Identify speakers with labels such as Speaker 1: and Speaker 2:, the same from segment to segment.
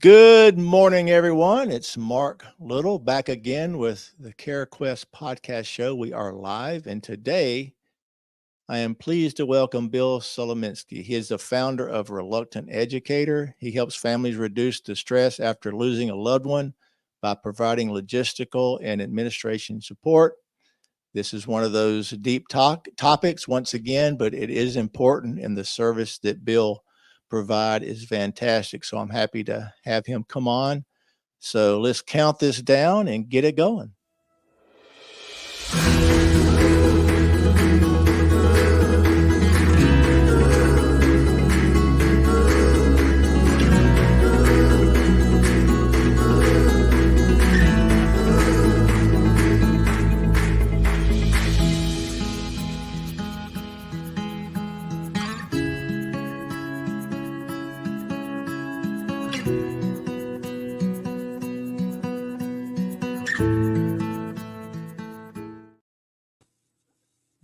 Speaker 1: Good morning, everyone. It's Mark Little back again with the CareQuest podcast show. We are live, and today I am pleased to welcome Bill Solominsky. He is the founder of Reluctant Executor. He helps families reduce the stress after losing a loved one by providing logistical and administration support. This is one of those deep topics once again, but it is important, and the service that Bill provide is fantastic. So I'm happy to have him come on. So let's count this down and get it going.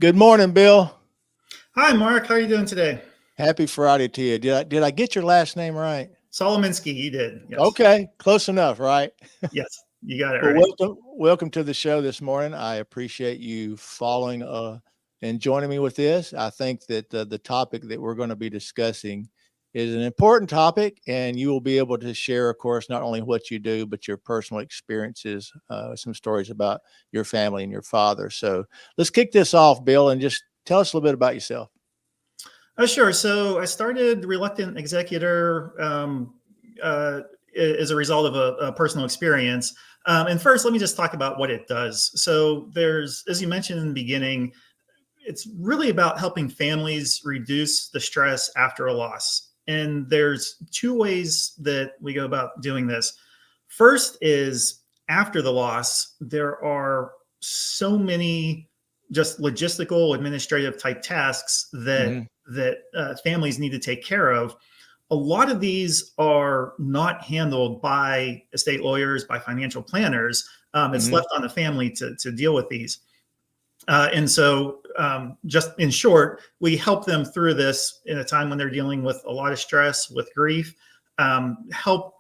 Speaker 1: Good morning, Bill.
Speaker 2: Hi, Mark. How are you doing today?
Speaker 1: Happy Friday to you. Did I get your last name right?
Speaker 2: Solominsky, you did.
Speaker 1: Yes. Okay, close enough, right?
Speaker 2: Yes, you got it
Speaker 1: Well,
Speaker 2: right.
Speaker 1: Welcome to the show this morning. I appreciate you following and joining me with this. I think that the topic that we're going to be discussing is an important topic, and you will be able to share, of course, not only what you do, but your personal experiences, some stories about your family and your father. So let's kick this off, Bill, and just tell us a little bit about yourself.
Speaker 2: Oh, sure. So I started Reluctant Executor as a result of a personal experience. And first, let me just talk about what it does. So there's, as you mentioned in the beginning, it's really about helping families reduce the stress after a loss. And there's two ways that we go about doing this. First is after the loss, there are so many just logistical, administrative type tasks that families need to take care of. A lot of these are not handled by estate lawyers, by financial planners. It's left on the family to deal with these. And so just in short, we help them through this in a time when they're dealing with a lot of stress, with grief, help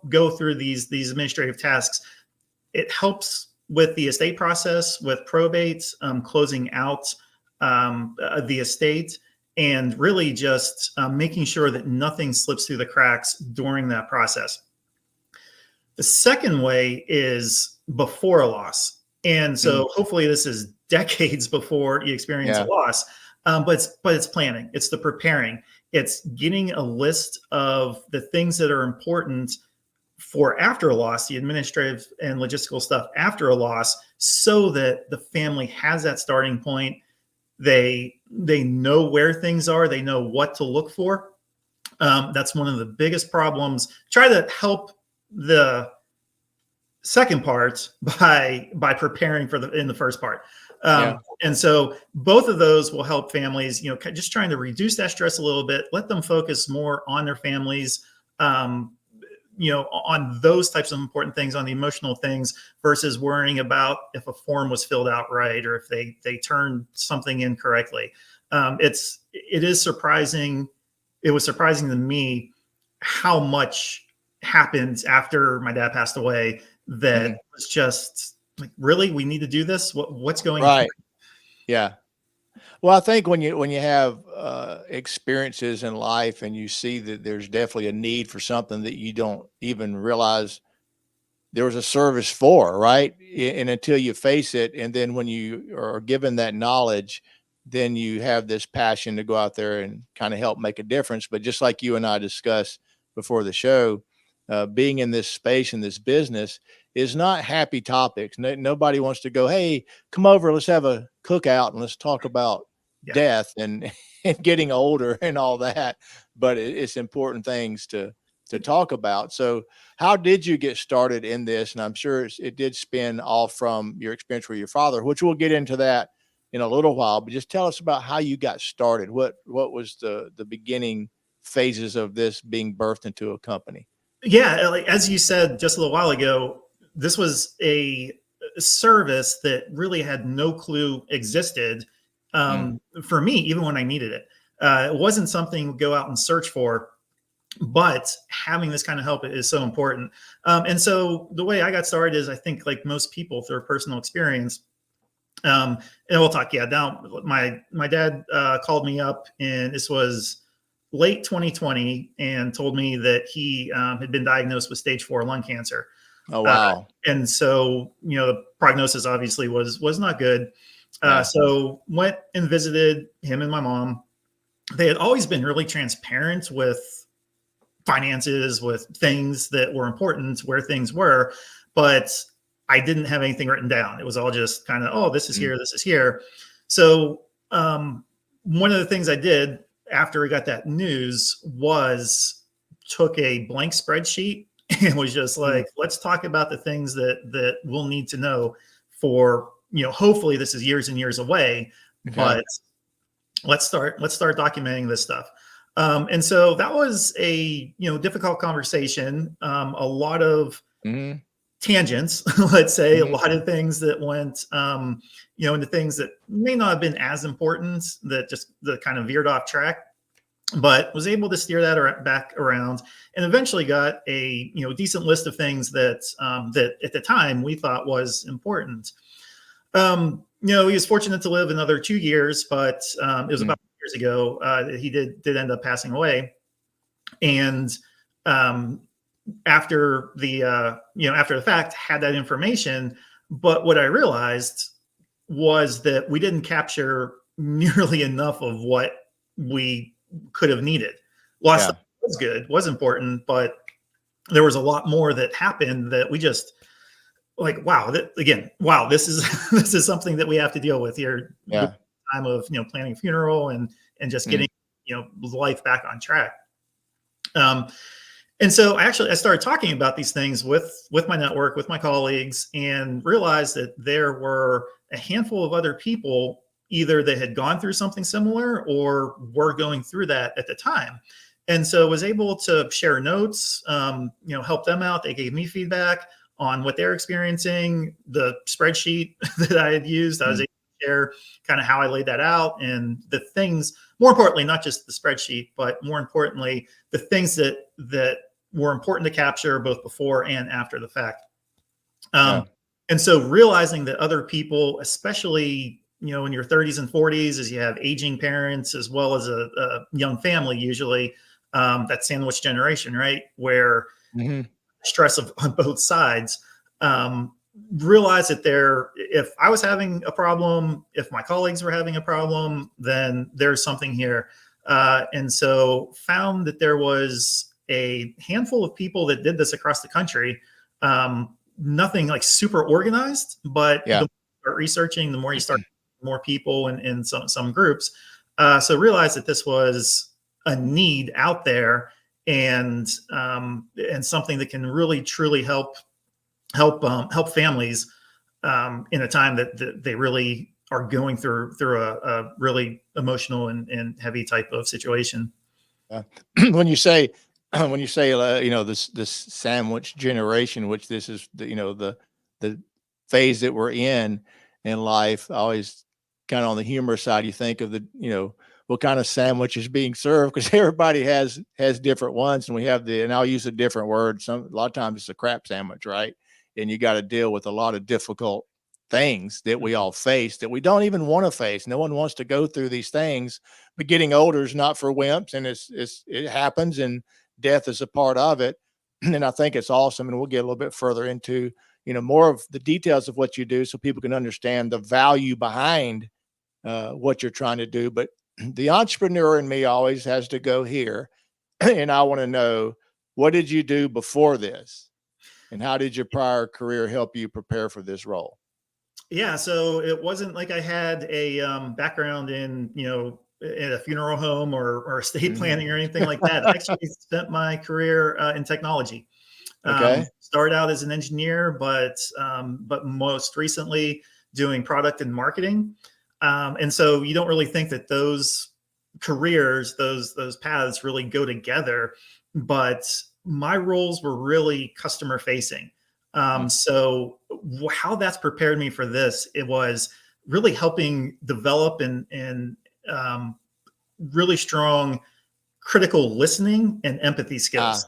Speaker 2: go through these administrative tasks. It helps with the estate process, with probate, closing out the estate, and really just making sure that nothing slips through the cracks during that process. The second way is before a loss. And so hopefully this is decades before you experience a loss, but it's planning. It's the preparing. It's getting a list of the things that are important for after a loss, the administrative and logistical stuff after a loss, so that the family has that starting point. They know where things are. They know what to look for. That's one of the biggest problems. Try to help the second part by preparing for in the first part. And so both of those will help families, just trying to reduce that stress a little bit, let them focus more on their families, on those types of important things, on the emotional things, versus worrying about if a form was filled out right or if they turned something in correctly. It is surprising. It was surprising to me how much happened after my dad passed away that was just like, really, we need to do this? What's going on?
Speaker 1: Yeah. Well, I think when you have experiences in life and you see that there's definitely a need for something that you don't even realize there was a service for, right? And until you face it, and then when you are given that knowledge, then you have this passion to go out there and kind of help make a difference. But just like you and I discussed before the show, being in this space, in this business, is not happy topics. Nobody wants to go, hey, come over, let's have a cookout and let's talk about death and getting older and all that. But it's important things to talk about. So how did you get started in this? And I'm sure it did spin off from your experience with your father, which we'll get into that in a little while. But just tell us about how you got started. What was the beginning phases of this being birthed into a company?
Speaker 2: Yeah, like as you said just a little while ago, this was a service that really had no clue existed for me, even when I needed it. It wasn't something to go out and search for. but having this kind of help is so important. And so the way I got started is, I think like most people, through personal experience. And we'll talk. Yeah. Now, my dad called me up, and this was late 2020, and told me that he had been diagnosed with stage 4 lung cancer.
Speaker 1: Oh,
Speaker 2: Uh,
Speaker 1: wow.
Speaker 2: and so, the prognosis obviously was not good.
Speaker 1: Yeah.
Speaker 2: So went and visited him and my mom. They had always been really transparent with finances, with things that were important, where things were, but I didn't have anything written down. It was all just kind of, oh, this is
Speaker 1: Mm.
Speaker 2: here, this is here. So one of the things I did after we got that news was took a blank spreadsheet and was just
Speaker 1: Mm.
Speaker 2: like, let's talk about the things that we'll need to know for, hopefully this is years and years away,
Speaker 1: Okay.
Speaker 2: but let's start documenting this stuff. And so that was a difficult conversation, a lot of
Speaker 1: Hmm.
Speaker 2: tangents, let's say, a
Speaker 1: Hmm.
Speaker 2: lot of things that went into things that may not have been as important, that kind of veered off track, but was able to steer that back around, and eventually got a decent list of things that at the time we thought was important. He was fortunate to live another 2 years, but it was
Speaker 1: Mm.
Speaker 2: about years ago that he did end up passing away. And um, after the fact, had that information, but what I realized was that we didn't capture nearly enough of what we could have needed. Lots
Speaker 1: Yeah.
Speaker 2: of was good, was important, but there was a lot more that happened that we just like, wow, wow, this is this is something that we have to deal with here. The
Speaker 1: Yeah.
Speaker 2: time of planning a funeral and just
Speaker 1: Mm.
Speaker 2: getting life back on track. Um, and so I started talking about these things with my network, with my colleagues, and realized that there were a handful of other people either that had gone through something similar or were going through that at the time. And so was able to share notes, help them out. They gave me feedback on what they're experiencing. The spreadsheet that I had used, I was
Speaker 1: Mm.
Speaker 2: able to share kind of how I laid that out, and the things, more importantly, not just the spreadsheet, but more importantly, the things that were important to capture both before and after the fact.
Speaker 1: Yeah.
Speaker 2: Um, and so realizing that other people, especially in your 30s and 40s, as you have aging parents as well as a young family, usually that sandwich generation, right, where
Speaker 1: Hmm.
Speaker 2: stress on both sides. Um, realize that if I was having a problem, if my colleagues were having a problem, then there's something here. And so found that there was a handful of people that did this across the country. Nothing like super organized, but the
Speaker 1: Yeah.
Speaker 2: more you start researching, the more you start more people in some groups. So realize that this was a need out there, and something that can really truly help families in a time that they really are going through a really emotional and heavy type of situation.
Speaker 1: Yeah. When you say, this sandwich generation, which this is the phase that we're in life, I always kind of on the humor side, you think of what kind of sandwich is being served, because everybody has different ones, and and I'll use a different word. A lot of times it's a crap sandwich, right? And you got to deal with a lot of difficult things that we all face that we don't even want to face. No one wants to go through these things, but getting older is not for wimps, and it happens, and death is a part of it. And I think it's awesome, and we'll get a little bit further into more of the details of what you do, so people can understand the value behind what you're trying to do. But the entrepreneur in me always has to go here, and I want to know, what did you do before this, and how did your prior career help you prepare for this role?
Speaker 2: Yeah, so it wasn't like I had a background in a funeral home or estate
Speaker 1: Mhm.
Speaker 2: planning or anything like that. I actually spent my career in technology.
Speaker 1: Okay.
Speaker 2: Started out as an engineer, but most recently doing product and marketing. And so you don't really think that those careers, those paths, really go together. But my roles were really customer facing.
Speaker 1: Mm.
Speaker 2: So how that's prepared me for this, it was really helping develop and really strong critical listening and empathy skills.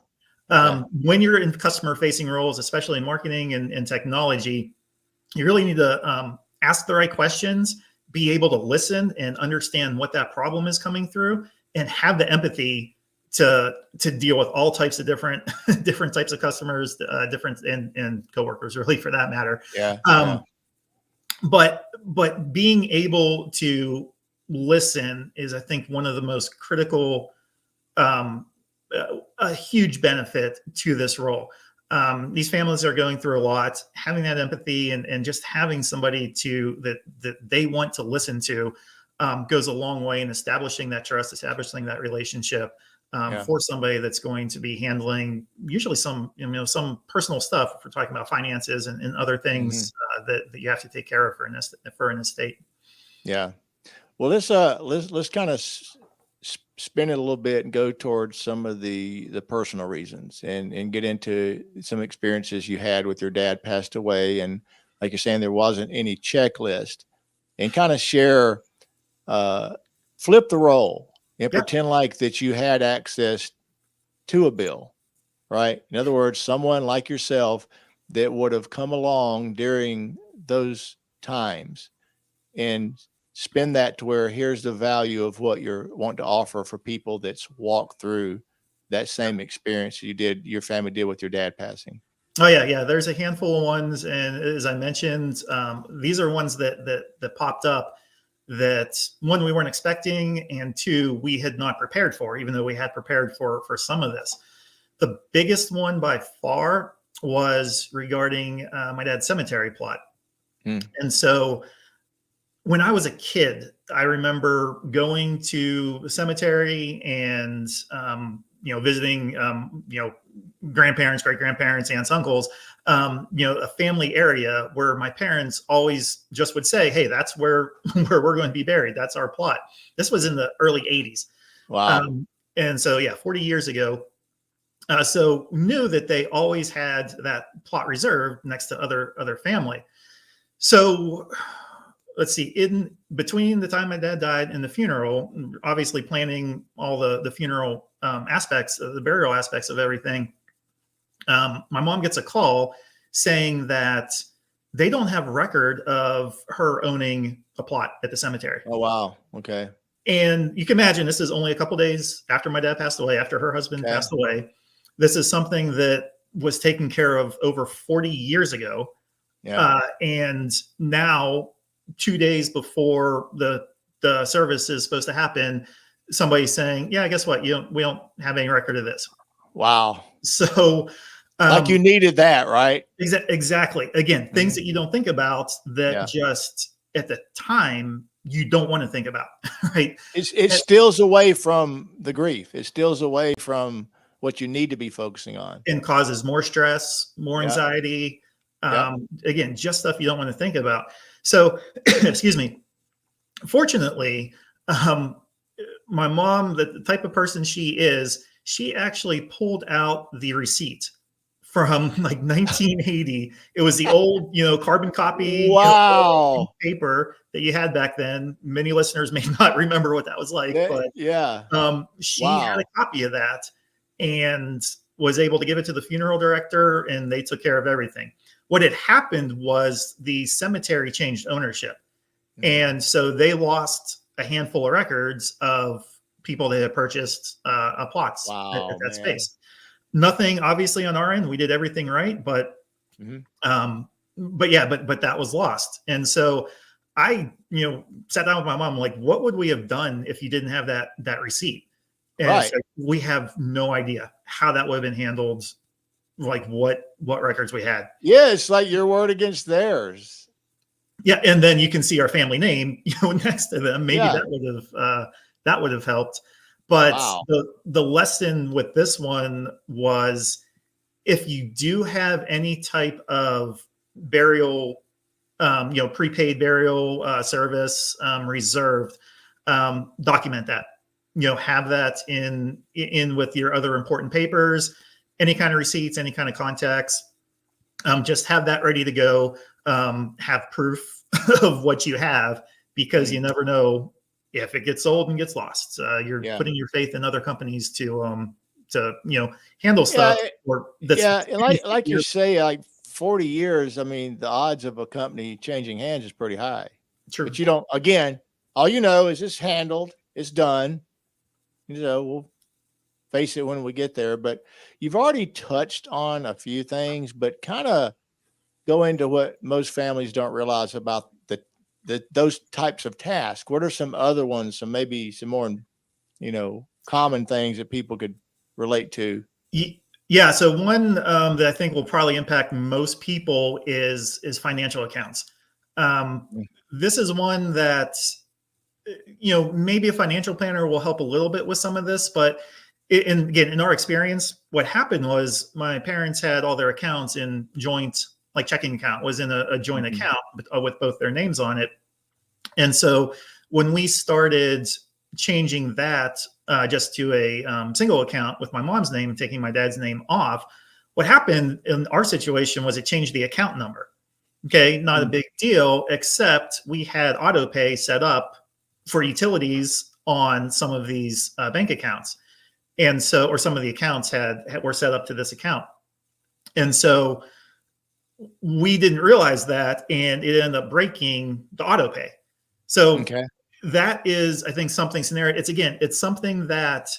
Speaker 1: Ah, okay.
Speaker 2: When you're in customer facing roles, especially in marketing and technology, you really need to ask the right questions, be able to listen and understand what that problem is coming through, and have the empathy to deal with all types of different different types of customers, different and coworkers, really, for that matter.
Speaker 1: Yeah. Yeah.
Speaker 2: Um, but being able to listen is, I think, one of the most critical, a huge benefit to this role. These families are going through a lot. Having that empathy and just having somebody that they want to listen to goes a long way in establishing that trust, establishing that relationship
Speaker 1: Yeah.
Speaker 2: for somebody that's going to be handling usually some personal stuff. If we're talking about finances and other
Speaker 1: Hmm.
Speaker 2: things that you have to take care of for an estate.
Speaker 1: Yeah. Well, let's kind of spin it a little bit and go towards some of the personal reasons and get into some experiences you had with your dad passed away, and like you're saying, there wasn't any checklist, and kind of share, uh, flip the role and
Speaker 2: Yeah.
Speaker 1: pretend like that you had access to a bill, right? In other words, someone like yourself that would have come along during those times and spin that to where here's the value of what you're wanting to offer for people that's walked through that same experience your family did with your dad passing.
Speaker 2: Oh yeah, yeah. There's a handful of ones, and as I mentioned, these are ones that popped up that, one, we weren't expecting, and two, we had not prepared for, even though we had prepared for some of this. The biggest one by far was regarding my dad's cemetery plot,
Speaker 1: Hmm.
Speaker 2: and so when I was a kid, I remember going to the cemetery and visiting grandparents, great grandparents, aunts, uncles, a family area where my parents always just would say, "Hey, that's where where we're going to be buried. That's our plot." This was in the early '80s,
Speaker 1: Wow.
Speaker 2: and so yeah, 40 years ago. So knew that they always had that plot reserved next to other family. So let's see, in between the time my dad died and the funeral, obviously planning all the funeral aspects, the burial aspects of everything, my mom gets a call saying that they don't have record of her owning a plot at the cemetery.
Speaker 1: Oh, wow. Okay.
Speaker 2: And you can imagine, this is only a couple days after my dad passed away, after her husband
Speaker 1: Okay.
Speaker 2: passed away. This is something that was taken care of over 40 years ago.
Speaker 1: Yeah.
Speaker 2: And now, 2 days before the service is supposed to happen, somebody's saying, "Yeah, guess what? We don't have any record of this."
Speaker 1: Wow.
Speaker 2: So,
Speaker 1: Like you needed that, right?
Speaker 2: exactly. Again, things
Speaker 1: Mhm.
Speaker 2: that you don't think about, that
Speaker 1: Yeah.
Speaker 2: just at the time you don't want to think about, right?
Speaker 1: It steals away from the grief. It steals away from what you need to be focusing on.
Speaker 2: And causes more stress, more
Speaker 1: Yeah.
Speaker 2: anxiety.
Speaker 1: Yep.
Speaker 2: Again, just stuff you don't want to think about. So, excuse me. Fortunately, um, my mom, the type of person she is, she actually pulled out the receipt from like 1980. It was the old, carbon copy,
Speaker 1: Wow.
Speaker 2: paper that you had back then. Many listeners may not remember what that was like,
Speaker 1: Yeah.
Speaker 2: but
Speaker 1: Yeah.
Speaker 2: she had a
Speaker 1: Wow.
Speaker 2: copy of that and was able to give it to the funeral director, and they took care of everything. What had happened was the cemetery changed ownership.
Speaker 1: Mhm.
Speaker 2: And so they lost a handful of records of people that had purchased plots at
Speaker 1: Wow,
Speaker 2: that
Speaker 1: man.
Speaker 2: space. Nothing, obviously, on our end. We did everything right,
Speaker 1: Mhm.
Speaker 2: but that was lost. And so I, sat down with my mom, like, what would we have done if you didn't have that receipt? And it's
Speaker 1: Right.
Speaker 2: like, we have no idea how that would have been handled, like what records we had.
Speaker 1: Yeah, it's like your word against theirs.
Speaker 2: Yeah, and then you can see our family name, next to them. Maybe
Speaker 1: Yeah.
Speaker 2: that would have helped. But
Speaker 1: Wow.
Speaker 2: the lesson with this one was, if you do have any type of burial, prepaid burial service reserved, document that. Have that in with your other important papers, any kind of receipts, any kind of contacts. Just have that ready to go. Have proof of what you have, because you
Speaker 1: Mhm.
Speaker 2: never know if it gets sold and gets lost, you're
Speaker 1: Yeah.
Speaker 2: putting your faith in other companies to handle
Speaker 1: Yeah.
Speaker 2: stuff or that's
Speaker 1: Yeah. And like you say, like 40 years, I mean, the odds of a company changing hands is pretty high.
Speaker 2: true.
Speaker 1: But you don't, again, all you know is it's handled, it's done. We'll face it when we get there. But you've already touched on a few things, but kind of go into what most families don't realize about those types of tasks. What are some other ones? Some maybe some more, common things that people could relate to.
Speaker 2: Yeah. So one that I think will probably impact most people is financial accounts. Um,
Speaker 1: Mm.
Speaker 2: this is one that maybe a financial planner will help a little bit with some of this, but again, in our experience, what happened was my parents had all their accounts in joint, like checking account was in a joint
Speaker 1: Mhm.
Speaker 2: account with both their names on it. And so when we started changing that just to a single account with my mom's name and taking my dad's name off, what happened in our situation was it changed the account number. Okay, not a
Speaker 1: Mm.
Speaker 2: big deal, except we had auto pay set up for utilities on some of these bank accounts. And so, or some of the accounts were set up to this account. And so we didn't realize that, and it ended up breaking the auto pay. So
Speaker 1: Okay.
Speaker 2: that is, I think, something scenario. It's something that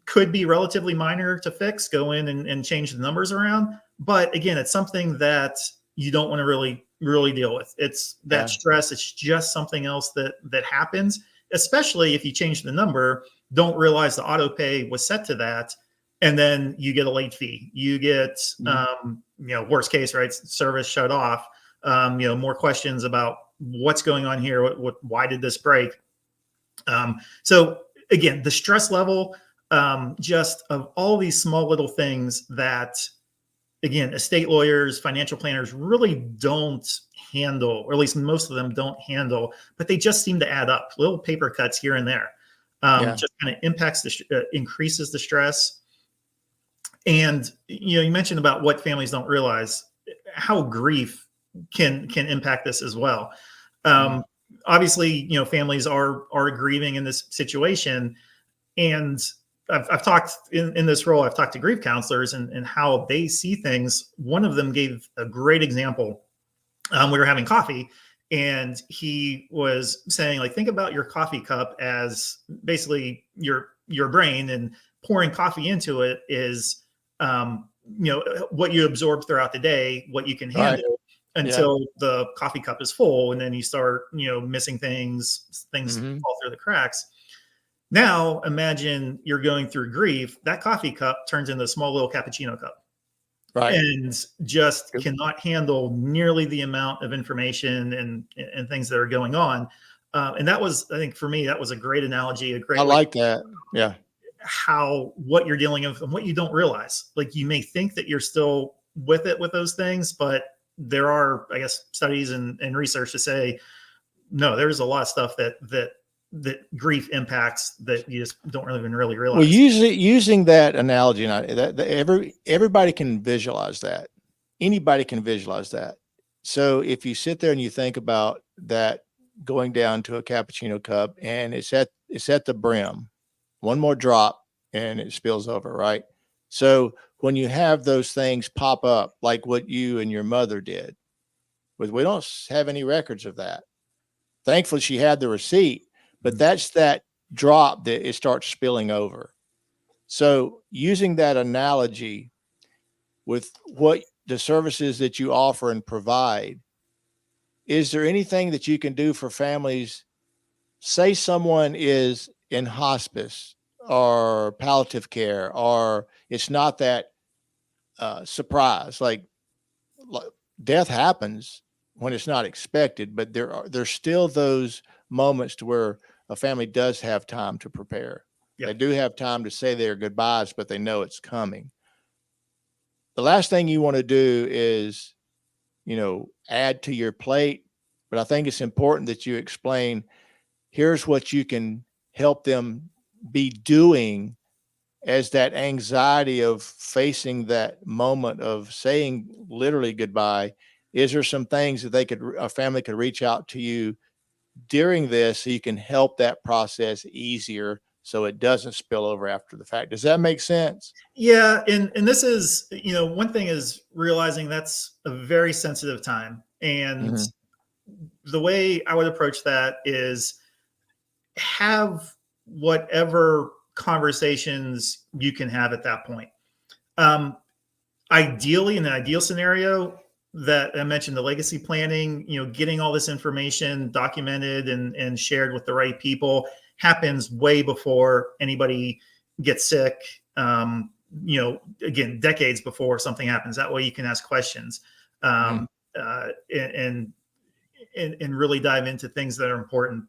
Speaker 2: could be relatively minor to fix, go in and change the numbers around. But again, it's something that you don't want to really deal with. It's that
Speaker 1: Yeah.
Speaker 2: stress. It's just something else that happens, especially if you change the number, don't realize the auto pay was set to that. And then you get a late fee. You get,
Speaker 1: Mhm.
Speaker 2: worst case, right? Service shut off. More questions about what's going on here. Why did this break? So again, the stress level, just of all these small little things that, again, estate lawyers, financial planners really don't handle, or at least most of them don't handle, but they just seem to add up. Little paper cuts here and there,
Speaker 1: Yeah.
Speaker 2: just kind of increases the stress. And you mentioned about what families don't realize, how grief can impact this as well.
Speaker 1: Mm.
Speaker 2: Um, Obviously, families are grieving in this situation, and I've talked in this role. I've talked to grief counselors and how they see things. One of them gave a great example. We were having coffee, and he was saying, like, think about your coffee cup as basically your brain, and pouring coffee into it is what you absorb throughout the day, what you can
Speaker 1: Right.
Speaker 2: handle
Speaker 1: Yeah.
Speaker 2: until the coffee cup is full, and then you start missing things
Speaker 1: Hmm.
Speaker 2: fall through the cracks. Now imagine you're going through grief. That coffee cup turns into a small little cappuccino cup
Speaker 1: Right.
Speaker 2: and just
Speaker 1: Yep.
Speaker 2: cannot handle nearly the amount of information and things that are going on. And that was, I think, for me, that was a great analogy, a
Speaker 1: I
Speaker 2: great way
Speaker 1: like that. Yeah.
Speaker 2: how what you're dealing with and what you don't realize. Like, you may think that you're still with it with those things, but there are, I guess, studies and research to say no. There's a lot of stuff that grief impacts that you just don't even really
Speaker 1: Well,
Speaker 2: realize.
Speaker 1: using that analogy, and that everybody can visualize that. Anybody can visualize that. So if you sit there and you think about that going down to a cappuccino cup and it's at the brim, one more drop and it spills over, right? So when you have those things pop up, like what you and your mother did, we don't have any records of that. Thankfully, she had the receipt, but
Speaker 2: Mhm.
Speaker 1: that's that drop that it starts spilling over. So using that analogy with what the services that you offer and provide, is there anything that you can do for families? Say someone is in hospice or palliative care, or it's not that surprise. Like death happens when it's not expected, but there's still those moments to where a family does have time to prepare. They
Speaker 2: Yep.
Speaker 1: do have time to say their goodbyes, but they know it's coming. The last thing you want to do is, add to your plate. But I think it's important that you explain, here's what you can help them be doing as that anxiety of facing that moment of saying literally goodbye. Is there some things that a family could reach out to you during this so you can help that process easier so it doesn't spill over after the fact. Does that make sense?
Speaker 2: Yeah, and this is, one thing is realizing that's a very sensitive time. And
Speaker 1: Mm-hmm.
Speaker 2: the way I would approach that is have whatever conversations you can have at that point. Um, Ideally, in an ideal scenario that I mentioned, the legacy planning, getting all this information documented and shared with the right people happens way before anybody gets sick. Again, decades before something happens. That way you can ask questions,
Speaker 1: Mm-hmm.
Speaker 2: um, and and really dive into things that are important.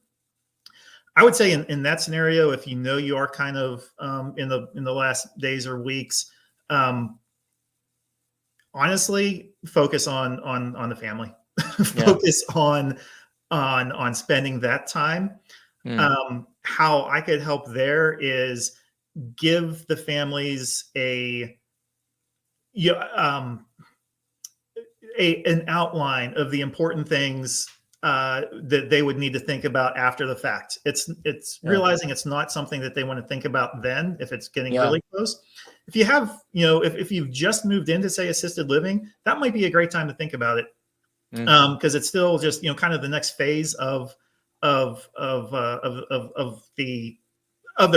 Speaker 2: I would say in that scenario, if you are kind of in the last days or weeks, um, honestly, focus on the family.
Speaker 1: Yeah.
Speaker 2: Focus on spending that time.
Speaker 1: Mm.
Speaker 2: How I could help there is give the families yeah, um, an outline of the important things that they would need to think about after the fact. It's
Speaker 1: Yeah.
Speaker 2: realizing it's not something that they want to think about then if it's getting
Speaker 1: Yeah.
Speaker 2: really close. If you have, if you've just moved into, say, assisted living, that might be a great time to think about it,
Speaker 1: Mm.
Speaker 2: because it's still just, kind of the next phase of their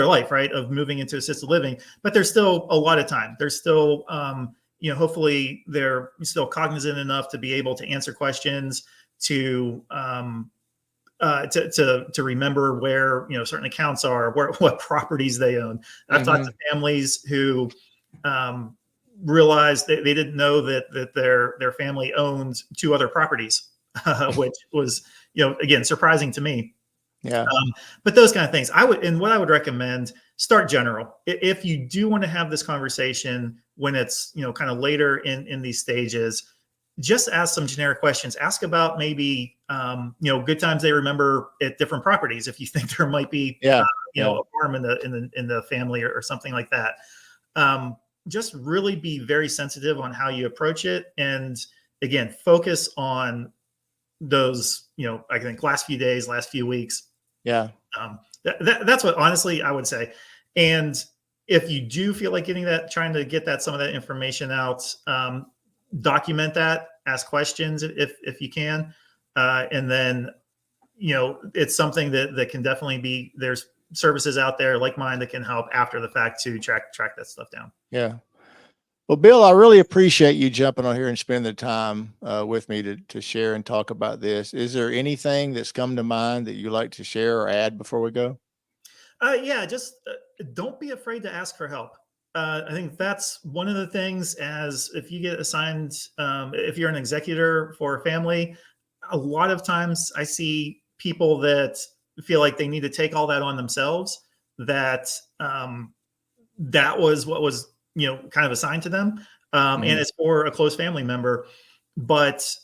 Speaker 2: life, right? Of moving into assisted living, but there's still a lot of time. There's still, hopefully they're still cognizant enough to be able to answer questions, to to remember where certain accounts are, what properties they own. I've talked
Speaker 1: Mm-hmm.
Speaker 2: to families who um, realized they didn't know that their family owns two other properties, which was again surprising to me.
Speaker 1: Yeah.
Speaker 2: But those kind of things, what I would recommend, start general. If you do want to have this conversation when it's kind of later in these stages, just ask some generic questions. Ask about maybe good times they remember at different properties. If you think there might be
Speaker 1: Yeah.
Speaker 2: a
Speaker 1: Yeah.
Speaker 2: farm in the family, or something like that. Um, just really be very sensitive on how you approach it, and again, focus on those I think last few days, last few weeks.
Speaker 1: Yeah.
Speaker 2: That's what honestly I would say. And if you do feel like trying to get some of that information out, document that, ask questions if you can, and then it's something that can definitely be. There's services out there like mine that can help after the fact to track that stuff down.
Speaker 1: Yeah. Well, Bill, I really appreciate you jumping on here and spending the time with me to share and talk about this. Is there anything that's come to mind that you like to share or add before we go?
Speaker 2: Yeah, just don't be afraid to ask for help. I think that's one of the things. As if you get assigned, if you're an executor for a family, a lot of times I see people that feel like they need to take all that on themselves. That that was what was kind of assigned to them, and
Speaker 1: Mm-hmm.
Speaker 2: it's for a close family member, but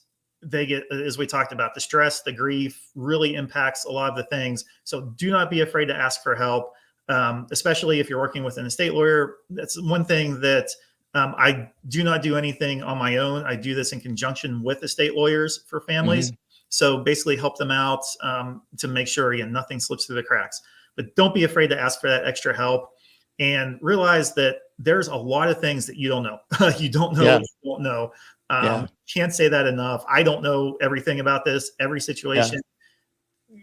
Speaker 2: they get, as we talked about, the stress, the grief really impacts a lot of the things. So do not be afraid to ask for help, especially if you're working with an estate lawyer. That's one thing that I do not do anything on my own. I do this in conjunction with estate lawyers for families.
Speaker 1: Mm-hmm.
Speaker 2: So basically help them out, to make sure, again, nothing slips through the cracks. But don't be afraid to ask for that extra help, and realize that there's a lot of things that you don't know. You don't know
Speaker 1: Yeah.
Speaker 2: what you don't know.
Speaker 1: Yeah.
Speaker 2: Can't say that enough. I don't know everything about this. Every
Speaker 1: Yeah.
Speaker 2: situation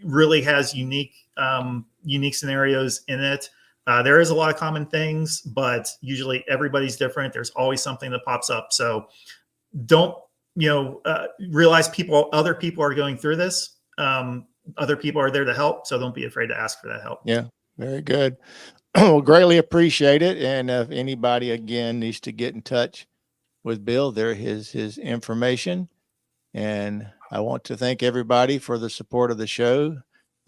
Speaker 2: really has unique scenarios in it. There is a lot of common things, but usually everybody's different. There's always something that pops up. So don't realize other people are going through this. Other people are there to help. So don't be afraid to ask for that help.
Speaker 1: Yeah. Very good. Well, greatly appreciate it. And if anybody again needs to get in touch with Bill, there is his information. And I want to thank everybody for the support of the show.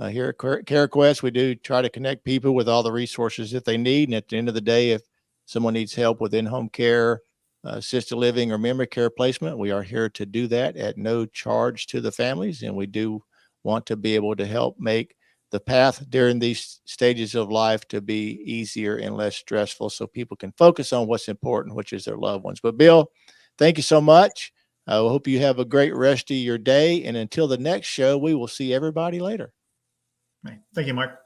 Speaker 1: Here at CareQuest, we do try to connect people with all the resources that they need. And at the end of the day, if someone needs help with in-home care, assisted living, or memory care placement, we are here to do that at no charge to the families. And we do want to be able to help make the path during these stages of life to be easier and less stressful so people can focus on what's important, which is their loved ones. But Bill, thank you so much. I hope you have a great rest of your day. And until the next show, we will see everybody later.
Speaker 2: Right. Thank you, Mark.